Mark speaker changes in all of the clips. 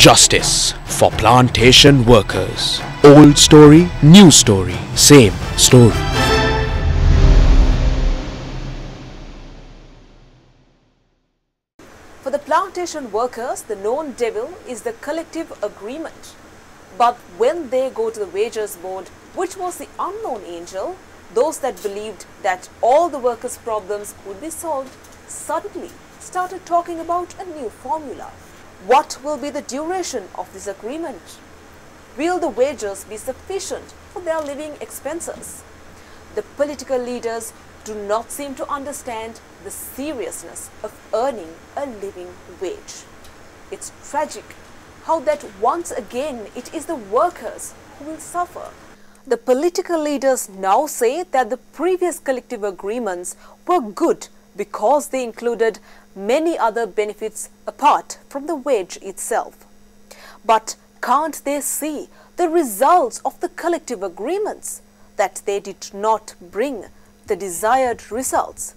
Speaker 1: Justice for plantation workers. Old story, new story, same story.
Speaker 2: For the plantation workers, the known devil is the collective agreement. But when they go to the wages board, which was the unknown angel, those that believed that all the workers' problems would be solved suddenly started talking about a new formula. What will be the duration of this agreement? Will the wages be sufficient for their living expenses? The political leaders do not seem to understand the seriousness of earning a living wage. It's tragic how that once again it is the workers who will suffer. The political leaders now say that the previous collective agreements were good because they included many other benefits apart from the wage itself. But can't they see the results of the collective agreements, that they did not bring the desired results?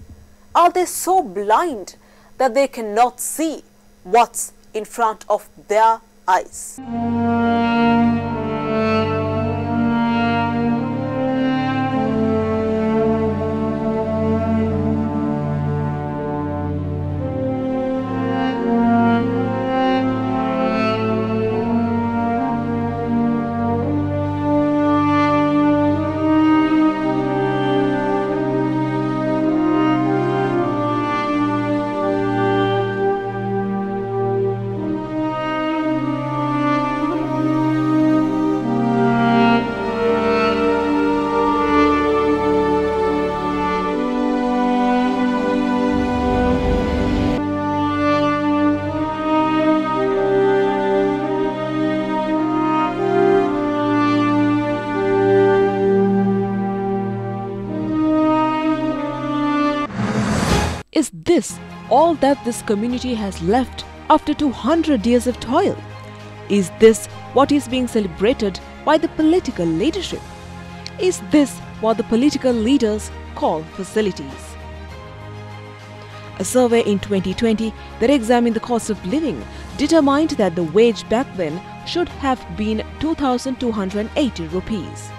Speaker 2: Are they so blind that they cannot see what's in front of their eyes?
Speaker 3: Is this all that this community has left after 200 years of toil? Is this what is being celebrated by the political leadership? Is this what the political leaders call facilities? A survey in 2020 that examined the cost of living determined that the wage back then should have been 2,280 rupees.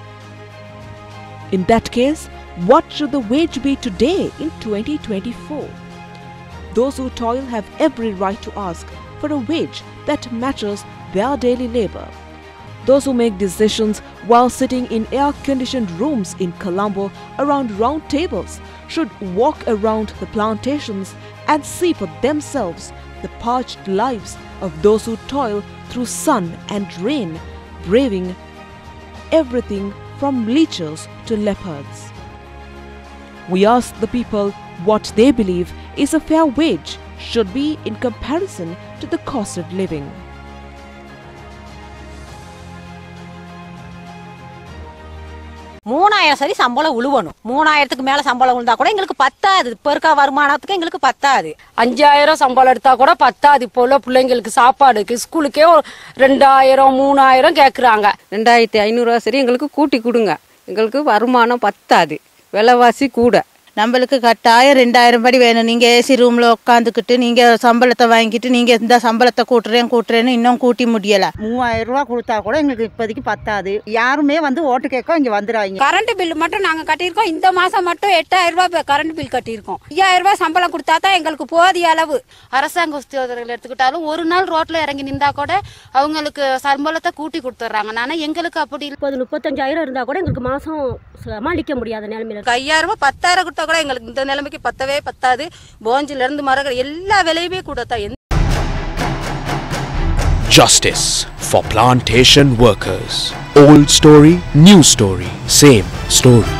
Speaker 3: In that case, what should the wage be today in 2024? Those who toil have every right to ask for a wage that matches their daily labor. Those who make decisions while sitting in air-conditioned rooms in Colombo around round tables should walk around the plantations and see for themselves the parched lives of those who toil through sun and rain, braving everything from leeches to leopards. We ask the people what they believe is a fair wage should be in comparison to the cost of living.
Speaker 4: சரி சம்பளம் உழுவணும். 3000க்கு மேல சம்பளம் உழுந்தா கூட எங்களுக்கு பத்தாது. இப்ப இருக்க வருமானத்துக்கு எங்களுக்கு பத்தாது.
Speaker 5: 5000 சம்பளம் எடுத்தா கூட பத்தாது. இப்போ உள்ள பிள்ளைங்களுக்கு சாப்பாடுக்கு ஸ்கூலுக்கே 2000 3000 கேக்குறாங்க.
Speaker 6: 2500 சரி எங்களுக்கு கூட்டி கொடுங்க. எங்களுக்கு வருமானம் பத்தாது. விலைவாசி கூட.
Speaker 7: நம்மளுக்கு கட்டாயம் 2000 படி வேணும். நீங்க ஏசி ரூம்ல உட்காந்துக்கிட்டு நீங்க சம்பளத்தை வாங்கிட்டு நீங்க இந்த சம்பளத்தை கூட்டுறேன்னு இன்னும் கூட்டி முடியல. 3000 ரூபாய் கொடுத்தா கூட எங்களுக்கு இப்போதைக்கு பத்தாது. யாருமே வந்து ஓட்டு கேட்க இங்க வந்துறாங்க.
Speaker 5: கரண்ட் பில் மட்டும் நாங்க கட்டியிருக்கோம். இந்த மாசம் மட்டும் 8000 ரூபாய் கரண்ட் பில் கட்டியிருக்கோம். 5000 ரூபாய் சம்பளம் கொடுத்தா தான் எங்களுக்கு போதிய அளவு. அரசாங்க உத்தியோகர்கள் எடுத்துக்கிட்டாலும் ஒரு நாள் ரோட்ல இறங்கி நின்றா கூட அவங்களுக்கு சம்பளத்தை கூட்டி கொடுத்துறாங்க. ஆனா எங்களுக்கு அப்படி
Speaker 8: 35,000 இருந்தா கூட எங்களுக்கு மாசம் சமாளிக்க முடியாத நிலைமையில
Speaker 5: 5000 ரூபாய் 10000 கொடுத்தா கூட எங்களுக்கு இந்த நிலைமைக்கு பத்தவே பத்தாது. போஞ்சில இருந்து மரங்கள் எல்லா விலையுமே கூட தான்.
Speaker 1: Justice for plantation workers. Old story, new story, same story.